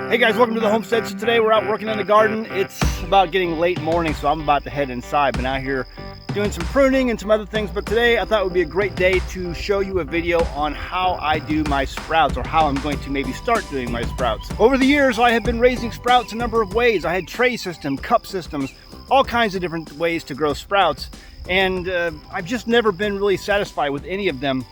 Hey guys, welcome to the Homestead. So today we're out working in the garden. It's about getting late morning, so I'm about to head inside. Been out here doing some pruning and some other things, but today I thought it would be a great day to show you a video on how I do my sprouts, or how I'm going to maybe start doing my sprouts. Over the years, I have been raising sprouts a number of ways. I had tray systems, cup systems, all kinds of different ways to grow sprouts, and I've just never been really satisfied with any of them.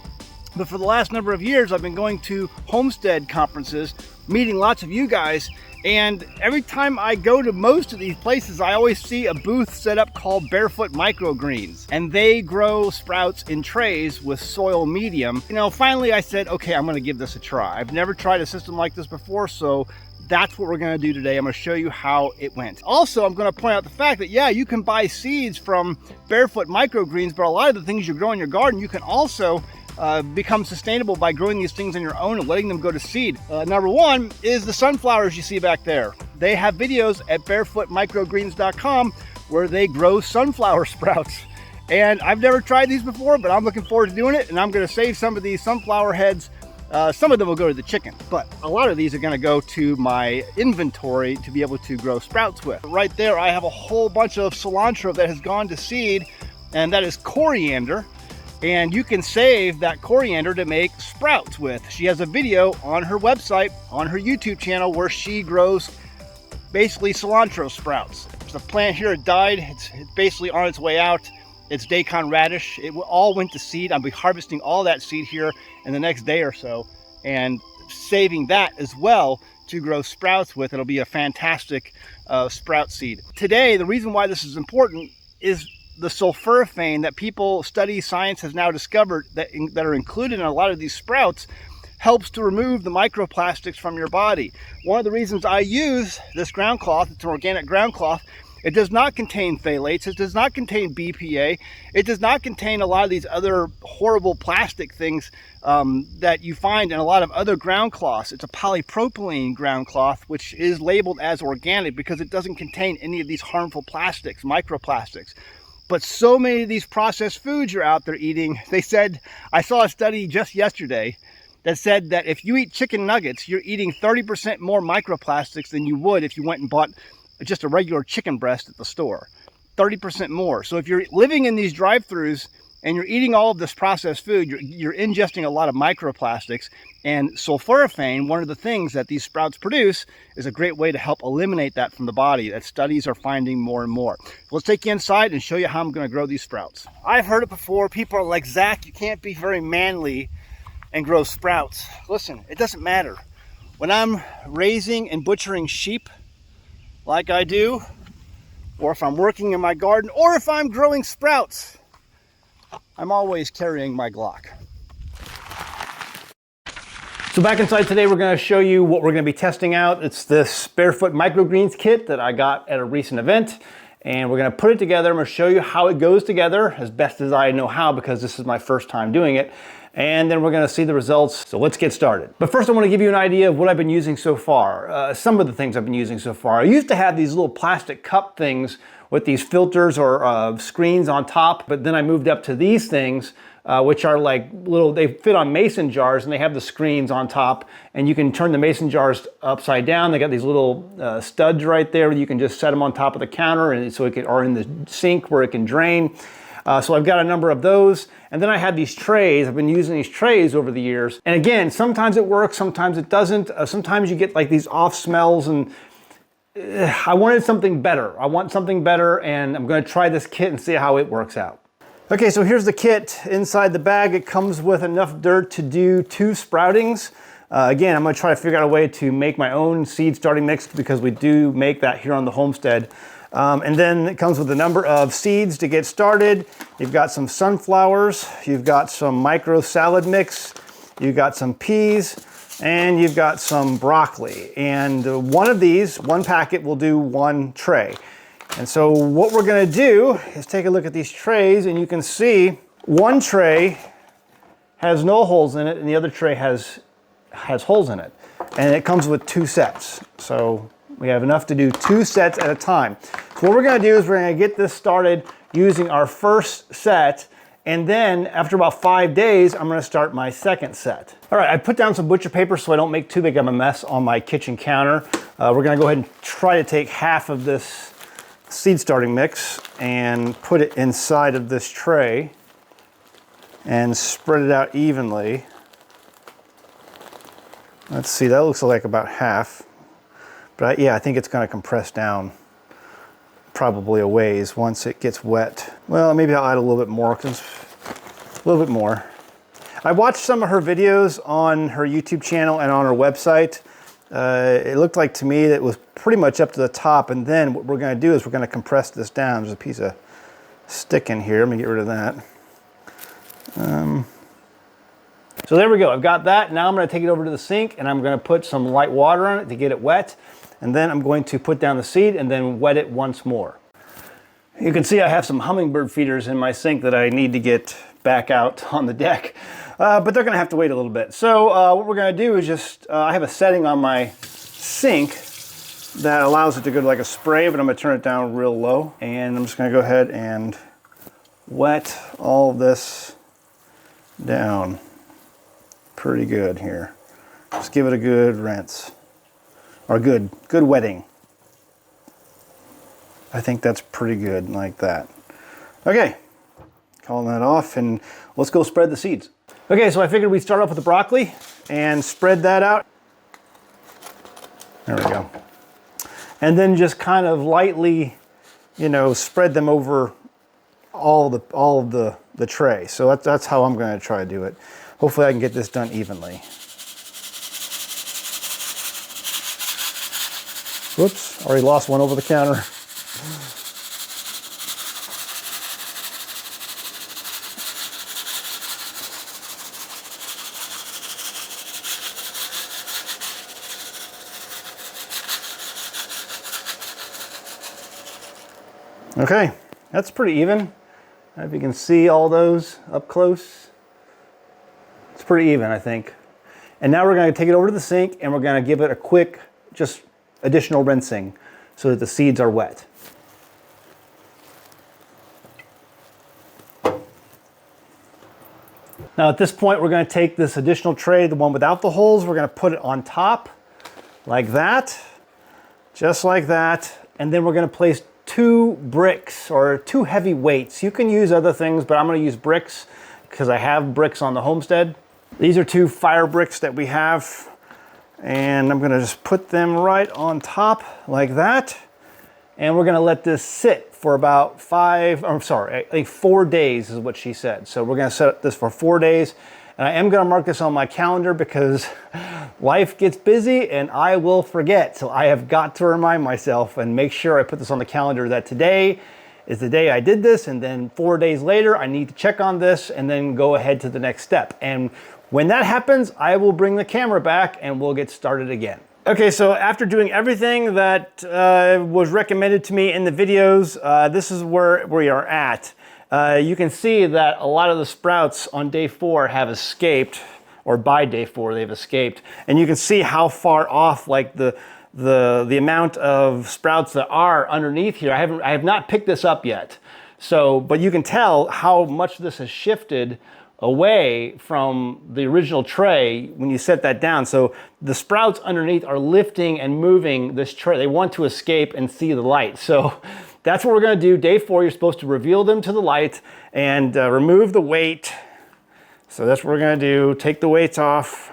But for the last number of years, I've been going to Homestead conferences, meeting lots of you guys, and every time I go to most of these places, I always see a booth set up called BAREFOOT MICROGREENS, and they grow sprouts in trays with soil medium. You know, finally I said, okay, I'm gonna give this a try. I've never tried a system like this before, so that's what we're gonna do today. I'm gonna show you how it went. Also, I'm gonna point out the fact that, yeah, you can buy seeds from BAREFOOT MICROGREENS, but a lot of the things you grow in your garden, you can also become sustainable by growing these things on your own and letting them go to seed. Number one is the sunflowers you see back there. They have videos at barefootmicrogreens.com where they grow sunflower sprouts. And I've never tried these before, but I'm looking forward to doing it, and I'm gonna save some of these sunflower heads. Some of them will go to the chicken, but a lot of these are gonna go to my inventory to be able to grow sprouts with. Right there, I have a whole bunch of cilantro that has gone to seed, and that is coriander. And you can save that coriander to make sprouts with. She has a video on her website, on her YouTube channel, where she grows basically cilantro sprouts. There's a plant here, it died. It's basically on its way out. It's daikon radish. It all went to seed. I'll be harvesting all that seed here in the next day or so and saving that as well to grow sprouts with. It'll be a fantastic sprout seed. Today, the reason why this is important is the sulforaphane that people study science has now discovered that are included in a lot of these sprouts helps to remove the microplastics from your body. One of the reasons I use this ground cloth, it's an organic ground cloth, it does not contain phthalates, it does not contain BPA, it does not contain a lot of these other horrible plastic things that you find in a lot of other ground cloths. It's a polypropylene ground cloth, which is labeled as organic because it doesn't contain any of these harmful plastics, microplastics. But so many of these processed foods you're out there eating, they said, I saw a study just yesterday that said that if you eat chicken nuggets, you're eating 30% more microplastics than you would if you went and bought just a regular chicken breast at the store. 30% more. So if you're living in these drive-thrus and you're eating all of this processed food, you're ingesting a lot of microplastics. And sulforaphane, one of the things that these sprouts produce, is a great way to help eliminate that from the body, that studies are finding more and more. Let's take you inside and show you how I'm gonna grow these sprouts. I've heard it before. People are like, Zach, you can't be very manly and grow sprouts. Listen, it doesn't matter. When I'm raising and butchering sheep like I do, or if I'm working in my garden, or if I'm growing sprouts, I'm always carrying my Glock. So back inside today, we're gonna show you what we're gonna be testing out. It's this BAREFOOT MICROGREENS kit that I got at a recent event, and we're gonna put it together. I'm gonna show you how it goes together as best as I know how, because this is my first time doing it. And then we're gonna see the results. So let's get started. But first I wanna give you an idea of what I've been using so far. Some of the things I've been using so far. I used to have these little plastic cup things with these filters or screens on top, but then I moved up to these things, which are like little, they fit on mason jars, and they have the screens on top, and you can turn the mason jars upside down. They got these little studs right there. You can just set them on top of the counter, and so it can, or in the sink where it can drain. So I've got a number of those. And then I had these trays. I've been using these trays over the years. And again, sometimes it works, sometimes it doesn't. Sometimes you get like these off smells, and I wanted something better. I want something better, and I'm gonna try this kit and see how it works out. Okay, so here's the kit. Inside the bag, it comes with enough dirt to do 2 sproutings. Again, I'm gonna try to figure out a way to make my own seed starting mix, because we do make that here on the Homestead. And then it comes with a number of seeds to get started. You've got some sunflowers, you've got some micro salad mix, you've got some peas, and you've got some broccoli. And one of these, one packet, will do 1 tray. And so what we're gonna do is take a look at these trays, and you can see one tray has no holes in it, and the other tray has holes in it. And it comes with 2 sets. So we have enough to do 2 sets at a time. So what we're gonna do is we're gonna get this started using our first set, And then after about 5 days, I'm gonna start my second set. All right, I put down some butcher paper so I don't make too big of a mess on my kitchen counter. We're gonna go ahead and try to take half of this seed starting mix and put it inside of this tray and spread it out evenly. Let's see, that looks like about half. But yeah, I think it's gonna compress down probably a ways once it gets wet. Well, maybe I'll add a little bit more, a little bit more. I watched some of her videos on her YouTube channel and on her website. It looked like to me that it was pretty much up to the top, and then what we're gonna do is we're gonna compress this down. There's a piece of stick in here. Let me get rid of that. So there we go, I've got that. Now I'm gonna take it over to the sink and I'm gonna put some light water on it to get it wet. And then I'm going to put down the seed and then wet it once more. You can see I have some hummingbird feeders in my sink that I need to get back out on the deck. But they're gonna have to wait a little bit. So what we're gonna do is just, I have a setting on my sink that allows it to go to like a spray, but I'm gonna turn it down real low. And I'm just gonna go ahead and wet all this down pretty good here. Just give it a good rinse, or good wetting. I think that's pretty good like that. Okay, calling that off and let's go spread the seeds. Okay, so I figured we'd start off with the broccoli and spread that out. There we go. And then just kind of lightly, you know, spread them over all of the tray. So that's how I'm going to try to do it. Hopefully I can get this done evenly. Whoops, already lost one over the counter. Okay, that's pretty even. I don't know if you can see all those up close. It's pretty even, I think. And now we're going to take it over to the sink and we're going to give it a quick, just additional rinsing so that the seeds are wet. Now at this point, we're going to take this additional tray, the one without the holes, we're going to put it on top like that, just like that. And then we're going to place 2 bricks or 2 heavy weights. You can use other things, but I'm going to use bricks because I have bricks on the Homestead. These are 2 fire bricks that we have, and I'm going to just put them right on top like that. And we're going to let this sit for about 4 days is what she said. So we're going to set this for 4 days. And I am going to mark this on my calendar because life gets busy and I will forget. So I have got to remind myself and make sure I put this on the calendar that today is the day I did this. And then 4 days later, I need to check on this and then go ahead to the next step. And when that happens, I will bring the camera back and we'll get started again. Okay, so after doing everything that was recommended to me in the videos, this is where we are at. You can see that a lot of the sprouts on day 4 have escaped, or by day 4 they've escaped. And you can see how far off, like the amount of sprouts that are underneath here. I have not picked this up yet. So, but you can tell how much this has shifted away from the original tray when you set that down. So the sprouts underneath are lifting and moving this tray. They want to escape and see the light. So that's what we're going to do. Day 4, you're supposed to reveal them to the light and remove the weight. So that's what we're going to do. Take the weights off,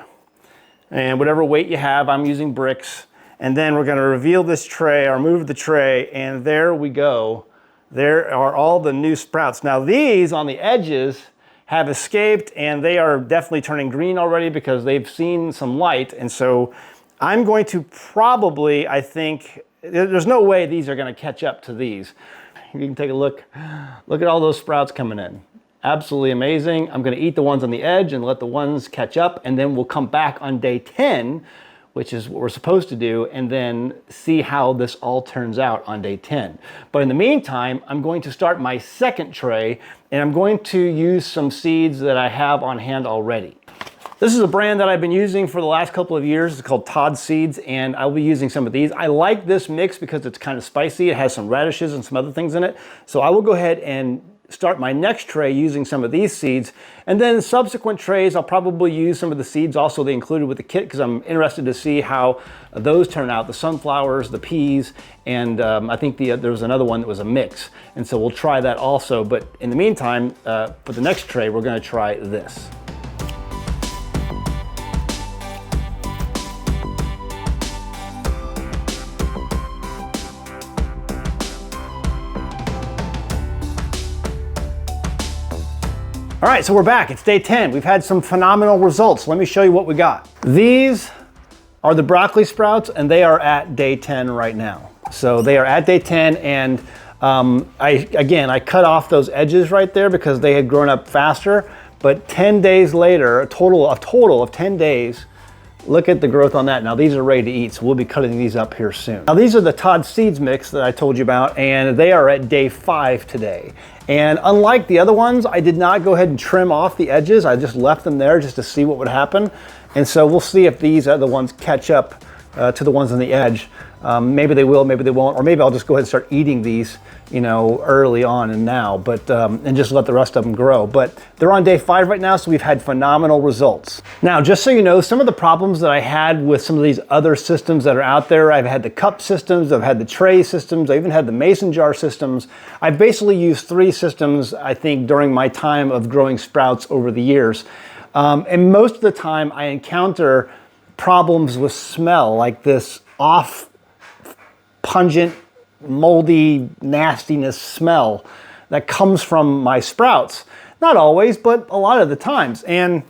and whatever weight you have, I'm using bricks. And then we're going to reveal this tray or move the tray, and there we go. There are all the new sprouts. Now these on the edges have escaped, and they are definitely turning green already because they've seen some light. And so I'm going to probably, I think, there's no way these are going to catch up to these. You can take a look. Look at all those sprouts coming in. Absolutely amazing. I'm going to eat the ones on the edge and let the ones catch up, and then we'll come back on day 10, which is what we're supposed to do, and then see how this all turns out on day 10. But in the meantime, I'm going to start my second tray, and I'm going to use some seeds that I have on hand already. This is a brand that I've been using for the last couple of years. It's called Todd Seeds, and I'll be using some of these. I like this mix because it's kind of spicy. It has some radishes and some other things in it. So I will go ahead and start my next tray using some of these seeds. And then subsequent trays, I'll probably use some of the seeds also they included with the kit, because I'm interested to see how those turn out. The sunflowers, the peas, and I think there was another one that was a mix. And so we'll try that also. But in the meantime, for the next tray, we're gonna try this. All right, so we're back. It's day 10. We've had some phenomenal results. Let me show you what we got. These are the broccoli sprouts, and they are at day 10 right now. So they are at day 10, and I cut off those edges right there because they had grown up faster. But 10 days later, a total of 10 days, look at the growth on that. Now these are ready to eat, so we'll be cutting these up here soon. Now these are the Todd Seeds mix that I told you about, and they are at day 5 today. And unlike the other ones, I did not go ahead and trim off the edges. I just left them there just to see what would happen. And so we'll see if these other ones catch up to the ones on the edge. Maybe they will, maybe they won't, or maybe I'll just go ahead and start eating these, you know, early on and now, but and just let the rest of them grow. But they're on day 5 right now, so we've had phenomenal results. Now, just so you know, some of the problems that I had with some of these other systems that are out there, I've had the cup systems, I've had the tray systems, I even had the mason jar systems. I've basically used 3 systems, I think, during my time of growing sprouts over the years. And most of the time I encounter problems with smell, like this off pungent, moldy nastiness smell that comes from my sprouts. Not always, but a lot of the times. And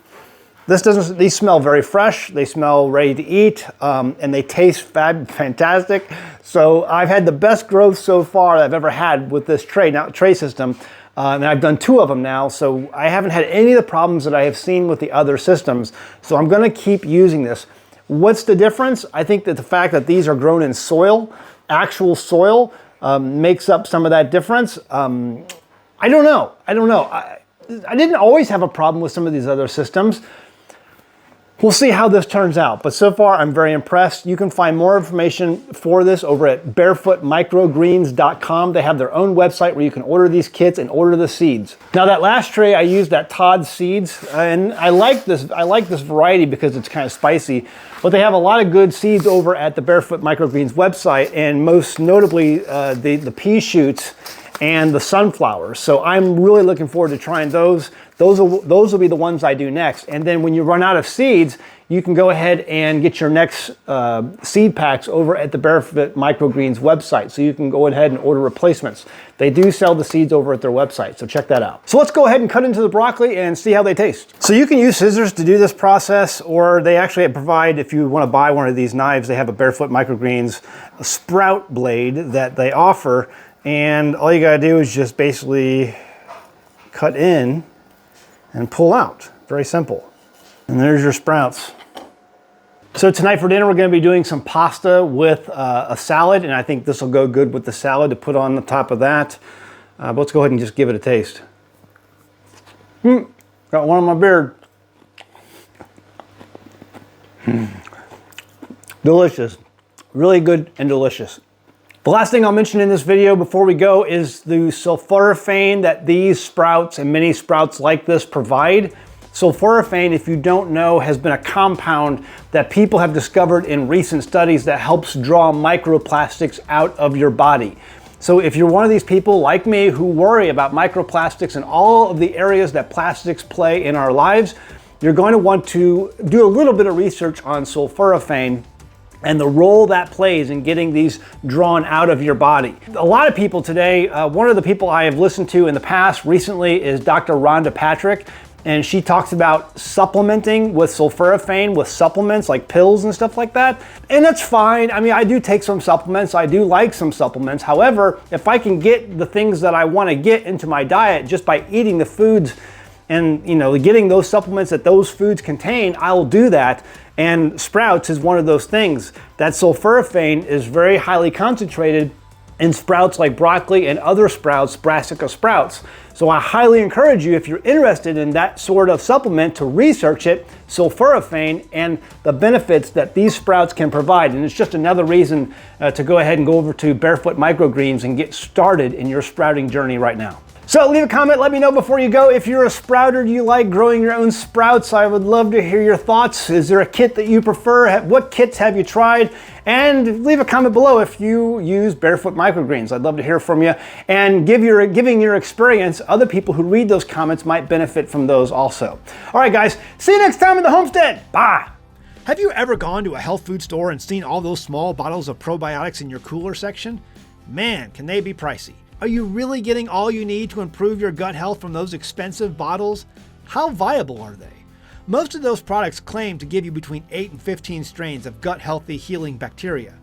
these smell very fresh, they smell ready to eat, and they taste fantastic. So I've had the best growth so far that I've ever had with this tray system. And I've done 2 of them now, so I haven't had any of the problems that I have seen with the other systems. So I'm gonna keep using this. What's the difference? I think that the fact that these are grown in soil, actual soil, makes up some of that difference. I don't know. I didn't always have a problem with some of these other systems. We'll see how this turns out, but so far I'm very impressed. You can find more information for this over at barefootmicrogreens.com. They have their own website where you can order these kits and order the seeds. Now that last tray I used that Todd Seeds, and I like this variety because it's kind of spicy, but they have a lot of good seeds over at the Barefoot Microgreens website, and most notably the pea shoots and the sunflowers. So I'm really looking forward to trying those. Those will be the ones I do next. And then when you run out of seeds, you can go ahead and get your next seed packs over at the Barefoot Microgreens website. So you can go ahead and order replacements. They do sell the seeds over at their website, so check that out. So let's go ahead and cut into the broccoli and see how they taste. So you can use scissors to do this process, or they actually provide, if you want to buy one of these knives, they have a Barefoot Microgreens sprout blade that they offer. And all you gotta do is just basically cut in and pull out. Very simple. And there's your sprouts. So tonight for dinner, we're gonna be doing some pasta with a salad, and I think this will go good with the salad to put on the top of that. But let's go ahead and just give it a taste. Got one on my beard. Delicious. Really good and delicious. The last thing I'll mention in this video before we go is the sulforaphane that these sprouts and many sprouts like this provide. Sulforaphane, if you don't know, has been a compound that people have discovered in recent studies that helps draw microplastics out of your body. So if you're one of these people like me who worry about microplastics and all of the areas that plastics play in our lives, you're going to want to do a little bit of research on sulforaphane and the role that plays in getting these drawn out of your body. A lot of people today, one of the people I have listened to in the past recently is Dr. Rhonda Patrick, and she talks about supplementing with sulforaphane with supplements like pills and stuff like that. And that's fine. I mean, I do take some supplements. I do like some supplements. However, if I can get the things that I want to get into my diet just by eating the foods and, you know, getting those supplements that those foods contain, I will do that. And sprouts is one of those things. That sulforaphane is very highly concentrated in sprouts like broccoli and other sprouts, brassica sprouts. So I highly encourage you, if you're interested in that sort of supplement, to research it, sulforaphane, and the benefits that these sprouts can provide. And it's just another reason to go ahead and go over to Barefoot Microgreens and get started in your sprouting journey right now. So leave a comment, let me know before you go if you're a sprouter, do you like growing your own sprouts? I would love to hear your thoughts. Is there a kit that you prefer? What kits have you tried? And leave a comment below if you use Barefoot microgreens. I'd love to hear from you. And giving your experience, other people who read those comments might benefit from those also. All right, guys, see you next time in the homestead. Bye. Have you ever gone to a health food store and seen all those small bottles of probiotics in your cooler section? Man, can they be pricey. Are you really getting all you need to improve your gut health from those expensive bottles? How viable are they? Most of those products claim to give you between 8 and 15 strains of gut-healthy healing bacteria.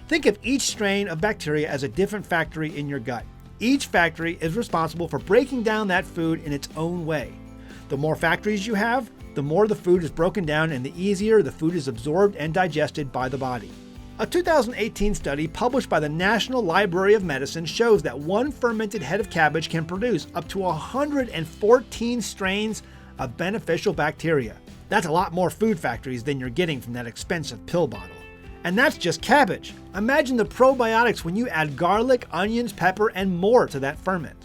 Think of each strain of bacteria as a different factory in your gut. Each factory is responsible for breaking down that food in its own way. The more factories you have, the more the food is broken down and the easier the food is absorbed and digested by the body. A 2018 study published by the National Library of Medicine shows that one fermented head of cabbage can produce up to 114 strains of beneficial bacteria. That's a lot more food factories than you're getting from that expensive pill bottle. And that's just cabbage. Imagine the probiotics when you add garlic, onions, pepper, and more to that ferment.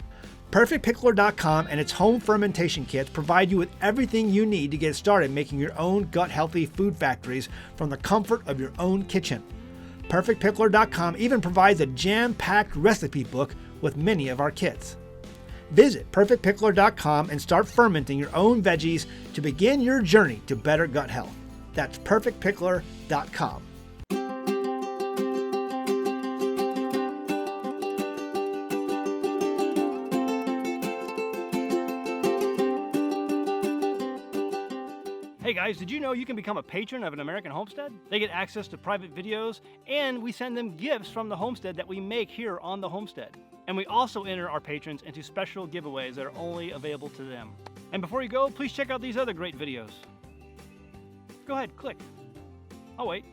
PerfectPickler.com and its home fermentation kits provide you with everything you need to get started making your own gut-healthy food factories from the comfort of your own kitchen. PerfectPickler.com even provides a jam-packed recipe book with many of our kits. Visit PerfectPickler.com and start fermenting your own veggies to begin your journey to better gut health. That's PerfectPickler.com. Hey guys, did you know you can become a patron of an American Homestead? They get access to private videos, and we send them gifts from the homestead that we make here on the homestead. And we also enter our patrons into special giveaways that are only available to them. And before you go, please check out these other great videos. Go ahead, click. I'll wait.